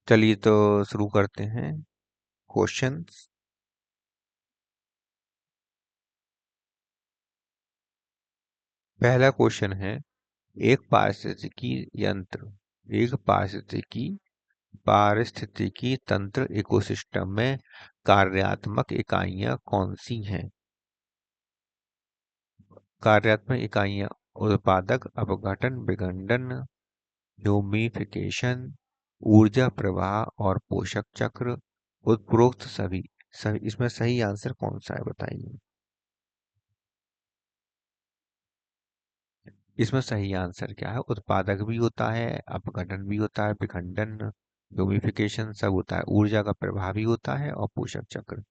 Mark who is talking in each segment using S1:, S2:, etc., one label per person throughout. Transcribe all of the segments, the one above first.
S1: चलिए तो शुरू करते हैं क्वेश्चंस। पहला क्वेश्चन है, एक पारिस्थितिकी यंत्र एक पारिस्थितिकी तंत्र इकोसिस्टम में कार्यात्मक इकाइयां कौन सी हैं? कार्यात्मक इकाइयां: उत्पादक, अपघटन, विखंडन, ह्यूमिफिकेशन, ऊर्जा प्रवाह और पोषक चक्र। उपरोक्त सभी इसमें सही आंसर कौन सा है, बताइए। इसमें सही आंसर क्या है? उत्पादक भी होता है, अपघटन भी होता है, विखंडन, ह्यूमिफिकेशन सब होता है, ऊर्जा का प्रवाह भी होता है और पोषक चक्र।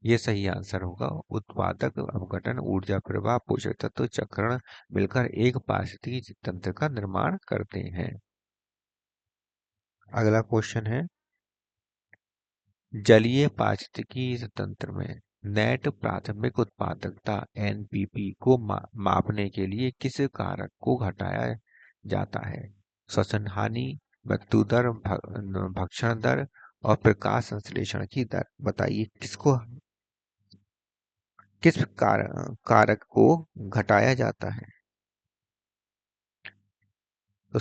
S1: ये सही आंसर होगा। उत्पादक, अपघटन, ऊर्जा प्रवाह, पोषक तत्व चक्रण मिलकर एक पारिस्थितिकी तंत्र का निर्माण करते हैं। अगला क्वेश्चन है, जलीय पारिस्थितिकी तंत्र में नेट प्राथमिक उत्पादकता एनपीपी को मापने के लिए किस कारक को घटाया जाता है? श्वसन हानि, मृत्यु दर, भक्षण दर और प्रकाश संश्लेषण की दर। बताइए किस कारक को घटाया जाता है? तो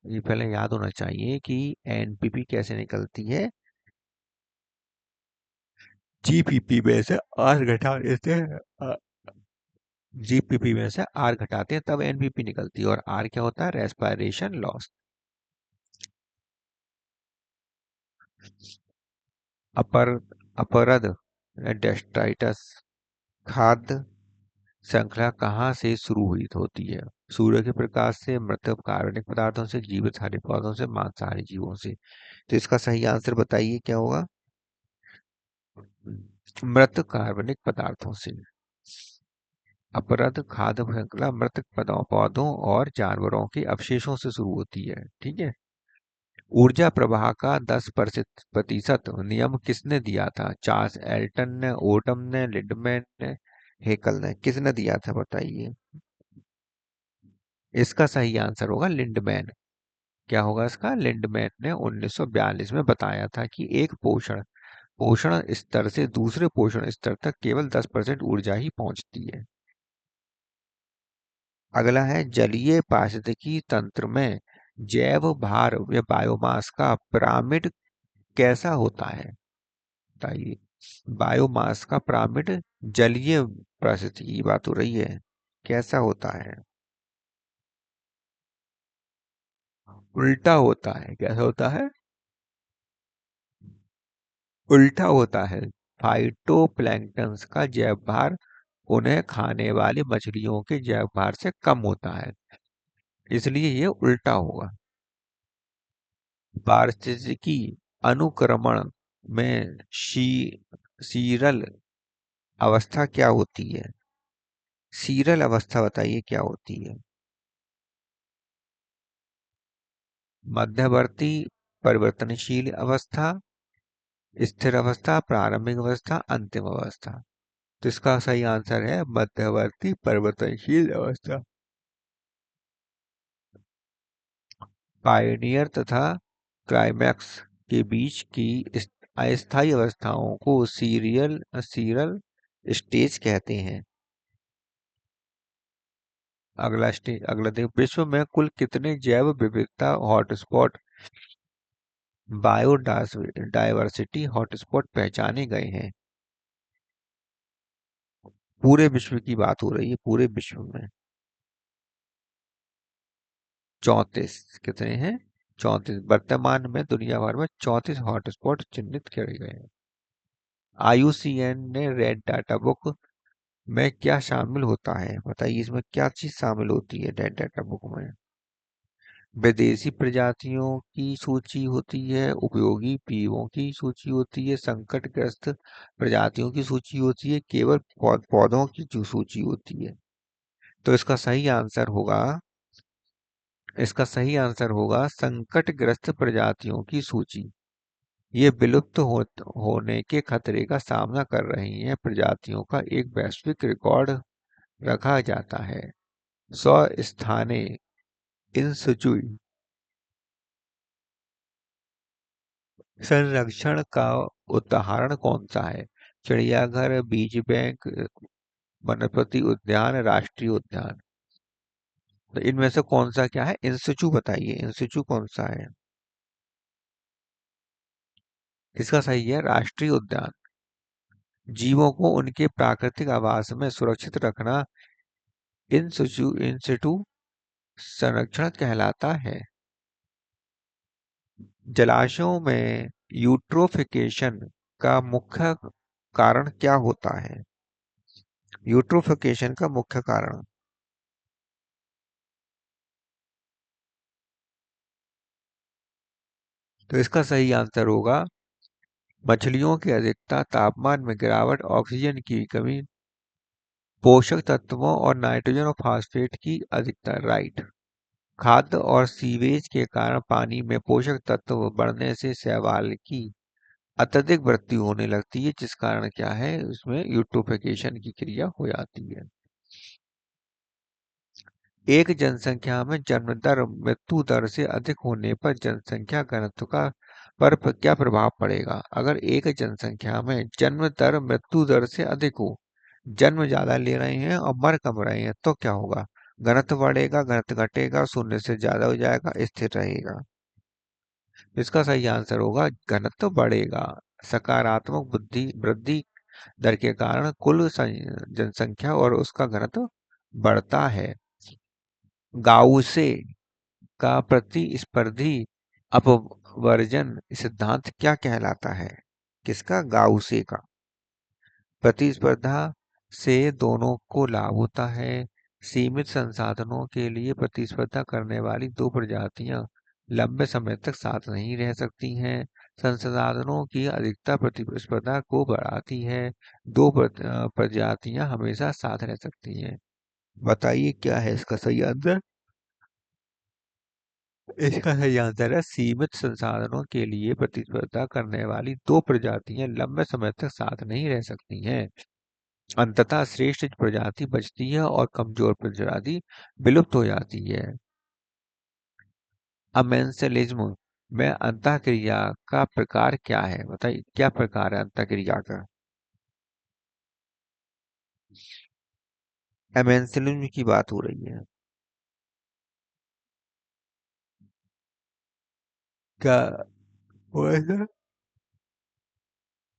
S1: ये पहले याद होना चाहिए कि एनपीपी कैसे निकलती है। जीपीपी में से आर घटा देते हैं, जीपीपी में से आर घटाते हैं तब एनपीपी निकलती है। और आर क्या होता है? Respiration loss. अपर अपरद डेस्ट्राइटस खाद्य श्रृंखला कहाँ से शुरू हुई होती है? सूर्य के प्रकाश से, मृत कार्बनिक पदार्थों से, जीवितहारी पौधों से, मांसाहारी जीवों से। तो इसका सही आंसर बताइए क्या होगा? मृत कार्बनिक पदार्थों से। अपरद खाद्य श्रृंखला मृत पौधों और जानवरों के अवशेषों से शुरू होती है। ठीक है। ऊर्जा प्रवाह का 10% नियम किसने दिया था? चार्ल्स एल्टन ने, ओटम ने, लिंडमैन ने, हेकल ने। किसने दिया था, बताइए। इसका सही आंसर होगा लिंडमैन। क्या होगा इसका? लिंडमैन ने 1942 में बताया था कि एक पोषण पोषण स्तर से दूसरे पोषण स्तर तक केवल 10% ऊर्जा ही पहुंचती है। अगला है, जलीय पारिस्थितिकी तंत्र में जैव भार या बायोमास का पिरामिड कैसा होता है? बताइए। बायोमास का पिरामिड जलीय पारिस्थितिकी की बात हो रही है, कैसा होता है? उल्टा होता है। कैसा होता है? उल्टा होता है। फाइटोप्लैंक्टन्स का जैव भार उन्हें खाने वाली मछलियों के जैव भार से कम होता है, इसलिए ये उल्टा होगा। पारिस्थितिकी अनुक्रमण में सीरल अवस्था क्या होती है? सीरल अवस्था बताइए क्या होती है? मध्यवर्ती परिवर्तनशील अवस्था, स्थिर अवस्था, प्रारंभिक अवस्था, अंतिम अवस्था। तो इसका सही आंसर है मध्यवर्ती परिवर्तनशील अवस्था। पायनियर तथा क्लाइमैक्स के बीच की अस्थायी अवस्थाओं को सीरल स्टेज कहते हैं। अगला देख, विश्व में कुल कितने जैव विविधता हॉटस्पॉट बायोडायवर्सिटी हॉटस्पॉट पहचाने गए हैं? पूरे विश्व की बात हो रही है, पूरे विश्व में। 34। कितने हैं? 34। वर्तमान में दुनिया भर में 34 हॉटस्पॉट चिन्हित किए गए हैं। आईयूसीएन ने रेड डाटा बुक में क्या शामिल होता है? बताइए इसमें क्या चीज शामिल होती है रेड डाटा बुक में? विदेशी प्रजातियों की सूची होती है, उपयोगी पीवों की सूची होती है, संकटग्रस्त प्रजातियों की सूची होती है, केवल पौधों की जो सूची होती है। तो इसका सही आंसर होगा संकटग्रस्त प्रजातियों की सूची। ये विलुप्त होने के खतरे का सामना कर रही हैं प्रजातियों का एक वैश्विक रिकॉर्ड रखा जाता है। 100 स्थानीय इंसुचुई संरक्षण का उदाहरण कौन सा है? चिड़ियाघर, बीज बैंक, वनस्पति उद्यान, राष्ट्रीय उद्यान। तो इनमें से कौन सा क्या है? इंस्टीट्यू बताइए, इंस्टीट्यू कौन सा है? इसका सही है राष्ट्रीय उद्यान। जीवों को उनके प्राकृतिक आवास में सुरक्षित रखना इंस्टीट्यू संरक्षण कहलाता है। जलाशयों में यूट्रोफिकेशन का मुख्य कारण क्या होता है? यूट्रोफिकेशन का मुख्य कारण। तो इसका सही आंसर होगा मछलियों की अधिकता, तापमान में गिरावट, ऑक्सीजन की कमी, पोषक तत्वों और नाइट्रोजन और फास्फेट की अधिकता। राइट। खाद्य और सीवेज के कारण पानी में पोषक तत्व बढ़ने से शैवाल की अत्यधिक वृद्धि होने लगती है, जिस कारण क्या है उसमें यूट्रोफिकेशन की क्रिया हो जाती है। एक जनसंख्या में जन्म दर मृत्यु दर से अधिक होने पर जनसंख्या घनत्व का क्या प्रभाव पड़ेगा? अगर एक जनसंख्या में जन्म दर मृत्यु दर से अधिक हो, जन्म ज्यादा ले रहे हैं और मर कम रहे हैं, तो क्या होगा? घनत्व बढ़ेगा, घनत्व घटेगा, शून्य से ज्यादा हो जाएगा, स्थिर रहेगा। इसका सही आंसर होगा घनत्व बढ़ेगा। सकारात्मक बुद्धि वृद्धि दर के कारण कुल जनसंख्या और उसका घनत्व बढ़ता है। गाउसे का प्रतिस्पर्धी अपवर्जन सिद्धांत क्या कहलाता है? किसका? गाउसे का। प्रतिस्पर्धा से दोनों को लाभ होता है। सीमित संसाधनों के लिए प्रतिस्पर्धा करने वाली दो प्रजातियां लंबे समय तक साथ नहीं रह सकती हैं। संसाधनों की अधिकता प्रतिस्पर्धा को बढ़ाती है। दो प्रजातियां हमेशा साथ रह सकती हैं। बताइए क्या है इसका सही आंसर? इसका सही आंसर है सीमित संसाधनों के लिए प्रतिस्पर्धा करने वाली दो प्रजातियां लंबे समय तक साथ नहीं रह सकती हैं। अंततः श्रेष्ठ प्रजाति बचती है और कमजोर प्रजाति विलुप्त हो जाती है। अमेंसलिज्म में अंतःक्रिया का प्रकार क्या है? बताइए क्या प्रकार है अंतःक्रिया का? अमेंसलिज्म की बात हो रही है। क्या हुआ है?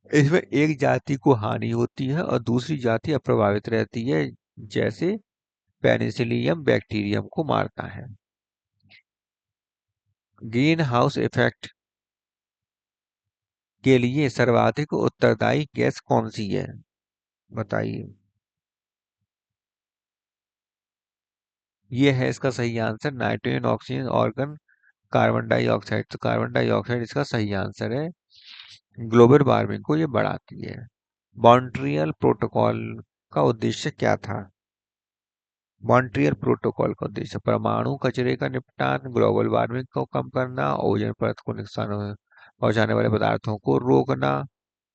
S1: इसमें एक जाति को हानि होती है और दूसरी जाति अप्रभावित रहती है, जैसे पेनिसिलियम बैक्टीरियम को मारता है। ग्रीन हाउस इफेक्ट के लिए सर्वाधिक उत्तरदायी गैस कौन सी है? बताइए। ये है इसका सही answer nitrogen, oxygen, organ, carbon dioxide. तो कार्बन डाइऑक्साइड इसका सही आंसर है। ग्लोबल वार्मिंग को ये बढ़ाती है। मॉन्ट्रियल प्रोटोकॉल का उद्देश्य क्या था? मॉन्ट्रियल प्रोटोकॉल का उद्देश्य परमाणु कचरे का निपटान, ग्लोबल वार्मिंग को कम करना, ओजोन परत को नुकसान पहुंचाने वाले पदार्थों को रोकना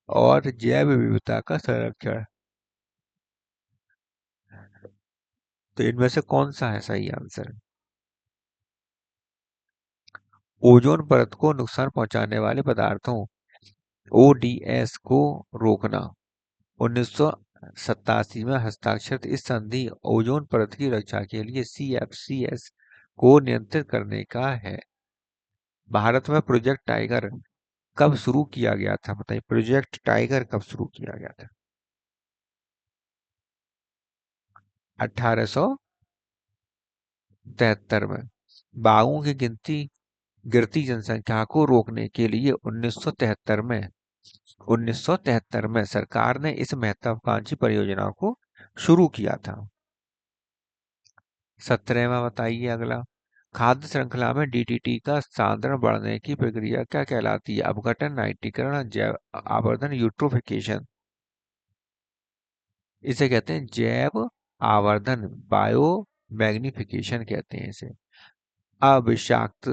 S1: और जैव विविधता का संरक्षण। तो इनमें से कौन सा है सही आंसर? ओजोन परत को नुकसान पहुंचाने वाले पदार्थों ओडीएस को रोकना। 1987 में हस्ताक्षरित इस संधि ओजोन परत की रक्षा के लिए सीएफसीएस को नियंत्रित करने का है। भारत में प्रोजेक्ट टाइगर कब शुरू किया गया था? बताइए प्रोजेक्ट टाइगर कब शुरू किया गया था? 1873 में। बाघों की गिरती जनसंख्या को रोकने के लिए 1973 में सरकार ने इस महत्वाकांक्षी परियोजना को शुरू किया था। 17वां बताइए अगला। खाद्य श्रृंखला में डीडीटी का सांद्रण बढ़ने की प्रक्रिया क्या कहलाती है? अपघटन, नाइट्रीकरण, जैव आवर्धन, यूट्रोफिकेशन। इसे कहते हैं जैव आवर्धन, बायो मैग्निफिकेशन कहते हैं इसे। अविषाक्त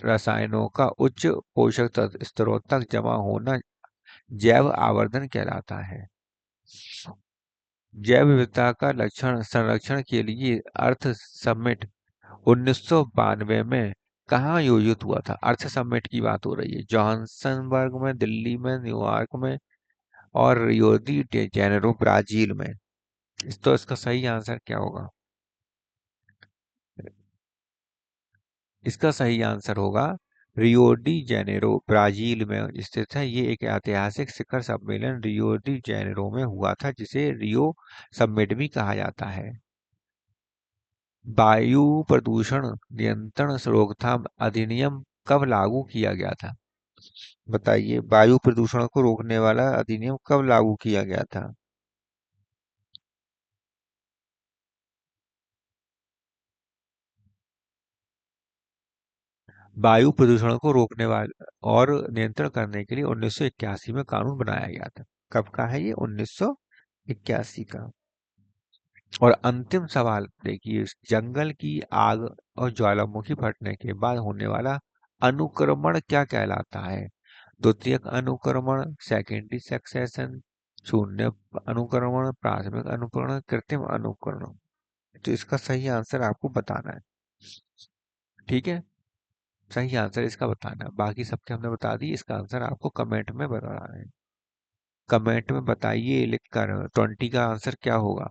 S1: रसायनों का उच्च पोषक तत्व स्तरों तक जमा होना जैव आवर्धन कहलाता है। जैव विविधता का लक्षण संरक्षण के लिए अर्थ समिट 1992 में कहाँ आयोजित हुआ था? अर्थ समिट की बात हो रही है। जोहान्सबर्ग में, दिल्ली में, न्यूयॉर्क में और रियो डी जेनेरो ब्राजील में। तो इसका सही आंसर क्या होगा? इसका सही आंसर होगा रियो डी जेनेरो ब्राजील में स्थित है। ये एक ऐतिहासिक शिखर सम्मेलन रियो डी जेनेरो में हुआ था, जिसे रियो समिट भी कहा जाता है। वायु प्रदूषण नियंत्रण रोकथाम अधिनियम कब लागू किया गया था? बताइए, वायु प्रदूषण को रोकने वाला अधिनियम कब लागू किया गया था? वायु प्रदूषण को रोकने वाला और नियंत्रण करने के लिए 1981 में कानून बनाया गया था। कब का है ये? 1981 का। और अंतिम सवाल देखिए, जंगल की आग और ज्वालामुखी फटने के बाद होने वाला अनुक्रमण क्या कहलाता है? द्वितीयक अनुक्रमण, सेकेंडरी सक्सेशन, शून्य अनुक्रमण, प्राथमिक अनुक्रमण, कृत्रिम अनुक्रमण। तो इसका सही आंसर आपको बताना है। ठीक है, सही आंसर इसका बताना है। बाकी सबके हमने बता दी, इसका आंसर आपको कमेंट में बताना है। कमेंट में बताइए लिखकर 20 का आंसर क्या होगा।